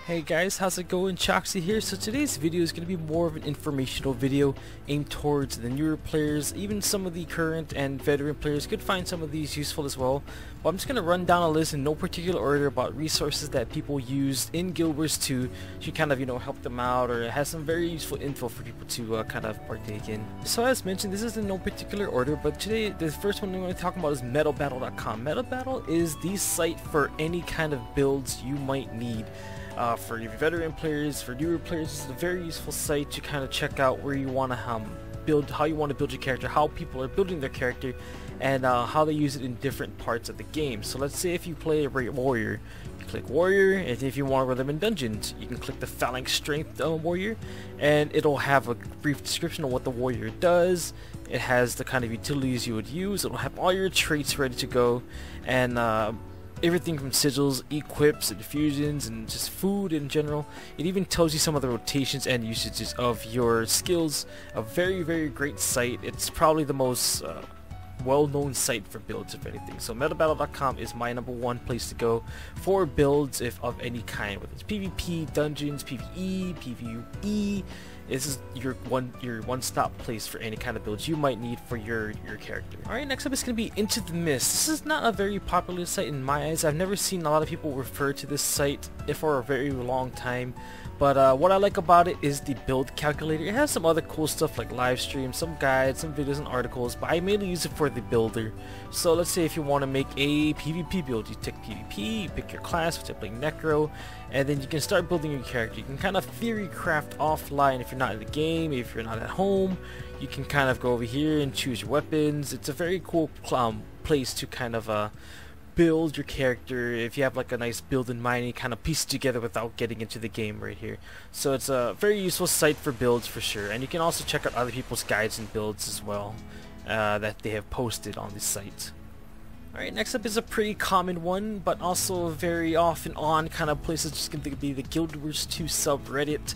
Hey guys, how's it going? Choxie here. So today's video is going to be more of an informational video aimed towards the newer players. Even some of the current and veteran players could find some of these useful as well. But I'm just going to run down a list in no particular order about resources that people used in Guild Wars 2 to kind of, help them out, or it has some very useful info for people to kind of partake in. So as mentioned, this is in no particular order, but today the first one I'm going to talk about is metalbattle.com. Metalbattle is the site for any kind of builds you might need. For your veteran players, for newer players, it's a very useful site to kind of check out where you want to build, how you want to build your character, how people are building their character, and how they use it in different parts of the game. So let's say if you play a warrior, you click warrior, and if you want to run them in dungeons, you can click the phalanx strength warrior, and it'll have a brief description of what the warrior does. It has the kind of utilities you would use. It'll have all your traits ready to go, and everything from sigils, equips, and fusions, and just food in general. It even tells you some of the rotations and usages of your skills. A very, very great site. It's probably the most well-known site for builds, if anything. So metalbattle.com is my #1 place to go for builds of any kind, whether it's PvP, dungeons, PvE, PvE. This is your one-stop place for any kind of builds you might need for your character. Alright, next up is going to be Into the Mist. This is not a very popular site in my eyes. I've never seen a lot of people refer to this site for a very long time. But what I like about it is the build calculator. It has some other cool stuff like live streams, some guides, some videos and articles, but I mainly use it for the builder. So let's say if you want to make a PvP build, you tick PvP, you pick your class, which I play Necro, and then you can start building your character. You can kind of theory craft offline if you're not in the game, if you're not at home. You can kind of go over here and choose your weapons. It's a very cool place to kind of build your character. If you have like a nice build in mind, you kind of piece it together without getting into the game right here. So it's a very useful site for builds for sure, and you can also check out other people's guides and builds as well that they have posted on this site. Alright, next up is a pretty common one, but also very often on kind of places. Just going to be the GW2 Subreddit.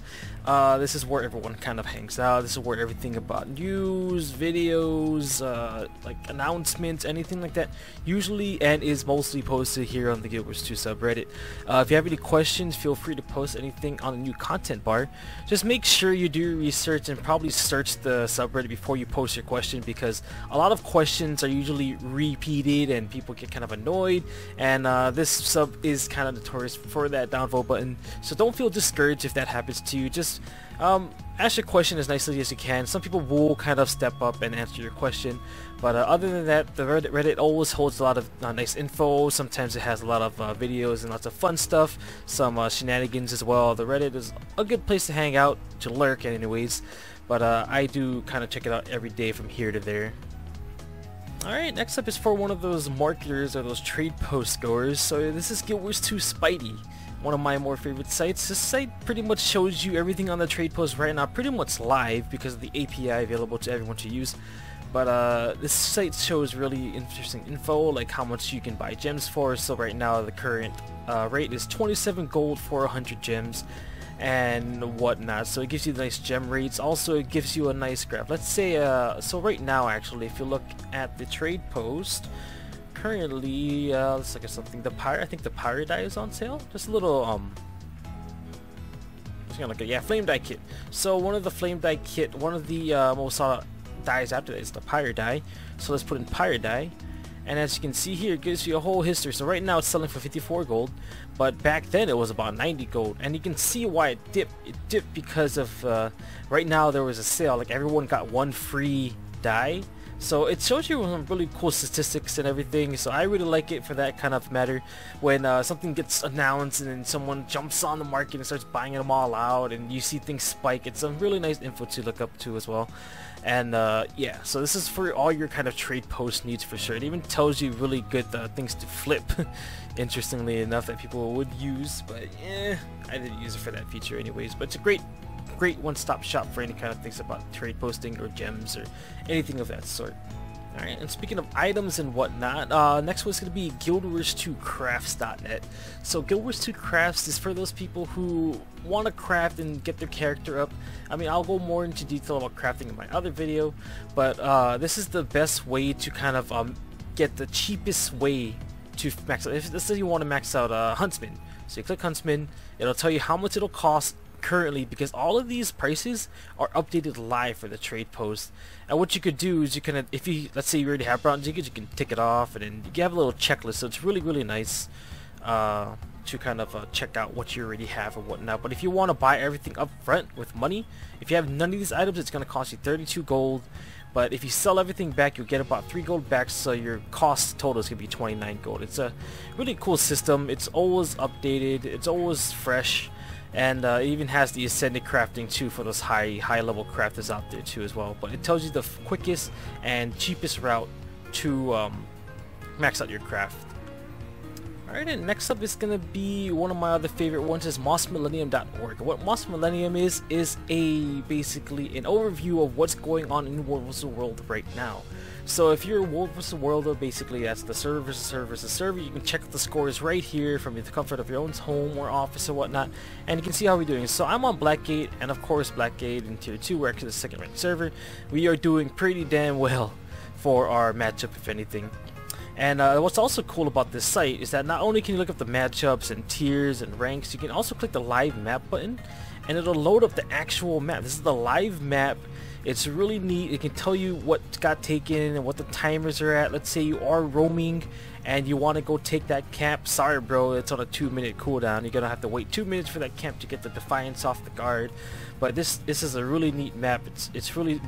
This is where everyone kind of hangs out. This is where everything about news, videos, like announcements, anything like that usually and is mostly posted here on the GW2 Subreddit. If you have any questions, feel free to post anything on the new content bar. Just make sure you do your research and probably search the subreddit before you post your question, because a lot of questions are usually repeated and people get kind of annoyed, and this sub is kind of notorious for that downvote button. So don't feel discouraged if that happens to you. Just ask your question as nicely as you can. Some people will kind of step up and answer your question, but other than that, the Reddit always holds a lot of nice info. Sometimes it has a lot of videos and lots of fun stuff, some shenanigans as well. The Reddit is a good place to hang out, to lurk anyways, but I do kind of check it out every day from here to there. Alright, next up is for one of those marketers or those trade post goers. So this is GW2 Spidy, one of my more favorite sites. This site pretty much shows you everything on the trade post right now, pretty much live because of the API available to everyone to use. But this site shows really interesting info, like how much you can buy gems for. So right now the current rate is 27 gold for 100 gems and whatnot. So it gives you the nice gem rates. Also it gives you a nice graph. Let's say so right now actually, if you look at the trade post currently, let's look at something. I think the pirate dye is on sale. Just a little just gonna look at, flame dye kit. So one of the flame dye kit, one of the most sought dyes after that is the pirate dye. So let's put in pirate dye, and as you can see here, it gives you a whole history. So right now it's selling for 54 gold, but back then it was about 90 gold, and you can see why it dipped. It dipped because of right now there was a sale, like everyone got one free dye. So it shows you some really cool statistics and everything. So I really like it for that kind of matter. When something gets announced and then someone jumps on the market and starts buying them all out, and you see things spike, it's some really nice info to look up to as well. And yeah, so this is for all your kind of trade post needs for sure. It even tells you really good things to flip, interestingly enough, that people would use. But I didn't use it for that feature anyways. But it's a great one-stop shop for any kind of things about trade posting or gems or anything of that sort. Alright, and speaking of items and whatnot, next one's going to be GW2 Crafts.net. So GW2 Crafts is for those people who want to craft and get their character up. I mean, I'll go more into detail about crafting in my other video, but this is the best way to kind of get the cheapest way to max out. Let's say you want to max out Huntsman. So you click Huntsman, it'll tell you how much it'll cost currently, because all of these prices are updated live for the trade post. And what you could do is you can, if you, let's say you already have bronze ingots, you can tick it off, and then you have a little checklist. So it's really nice to kind of check out what you already have or whatnot. But if you want to buy everything up front with money, if you have none of these items, it's going to cost you 32 gold. But if you sell everything back, you'll get about 3 gold back, so your cost total is going to be 29 gold. It's a really cool system. It's always updated, it's always fresh, and it even has the ascended crafting too for those high level crafters out there too as well. But it tells you the quickest and cheapest route to max out your craft. Alright, and next up is going to be one of my other favorite ones, is mosmillenium.org. What Mos Millenium is basically an overview of what's going on in World vs. World right now. So if you're World vs. World, basically that's the server versus server versus server, you can check the scores right here from the comfort of your own home or office or whatnot, and you can see how we're doing. So I'm on Blackgate, and of course Blackgate in tier 2, we're actually the second ranked server. We are doing pretty damn well for our matchup, if anything. And what's also cool about this site is that not only can you look up the matchups and tiers and ranks, you can also click the live map button and it'll load up the actual map. This is the live map. It's really neat. It can tell you what got taken and what the timers are at. Let's say you are roaming and you want to go take that camp. Sorry bro, it's on a 2-minute cooldown. You're gonna have to wait 2 minutes for that camp to get the Defiance off the guard. But this is a really neat map. It's really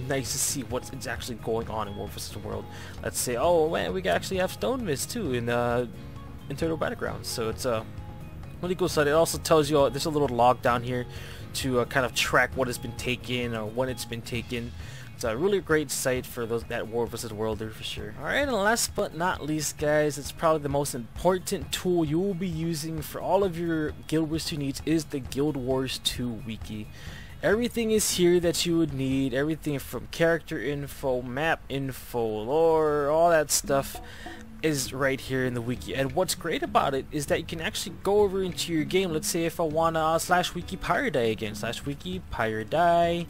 nice to see what's actually going on in World vs. World. Let's say, oh man, we actually have Stone Mist too in Turtle Battlegrounds. So it's a really cool site. It also tells you there's a little log down here to kind of track what has been taken or when it's been taken. It's a really great site for those that World vs. Worlder for sure. Alright, and last but not least, guys, it's probably the most important tool you will be using for all of your Guild Wars 2 needs is the Guild Wars 2 Wiki. Everything is here that you would need. Everything from character info, map info, lore, all that stuff is right here in the wiki. And what's great about it is that you can actually go over into your game. Let's say if I want to /wiki pirate die again, /wiki pirate die,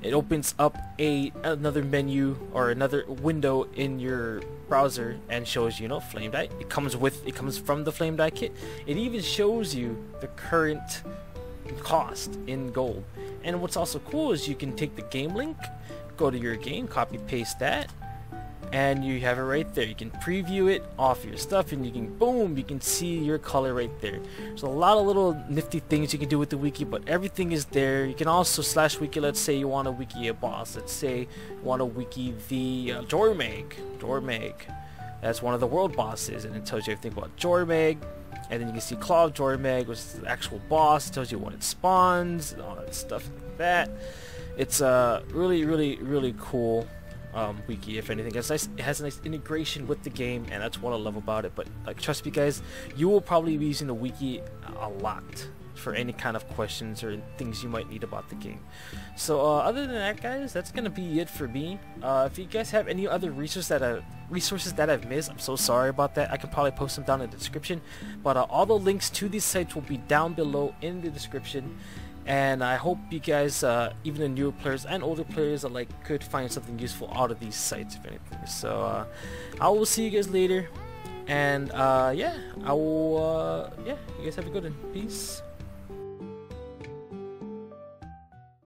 it opens up another menu or another window in your browser and shows you, flame die. It comes from the flame die kit. It even shows you the current cost in gold. And what's also cool is you can take the game link, go to your game, copy paste that, and you have it right there. You can preview it off your stuff and you can, boom, you can see your color right there. There's a lot of little nifty things you can do with the wiki, but everything is there. You can also /wiki, let's say you want to wiki a boss. Let's say you want to wiki the Jormag. That's one of the world bosses, and it tells you everything about Jormag. And then you can see Claw of Jormag, which is the actual boss. It tells you when it spawns and all that stuff like that. It's a really cool wiki, if anything. It's nice. It has a nice integration with the game, and that's what I love about it. But trust me guys, you will probably be using the wiki a lot for any kind of questions or things you might need about the game. So other than that, guys, that's gonna be it for me. If you guys have any other resources that I've missed, I'm so sorry about that. I can probably post them down in the description, but all the links to these sites will be down below in the description. And I hope you guys, even the newer players and older players alike, could find something useful out of these sites, if anything. So I will see you guys later, and yeah, you guys have a good one. Peace.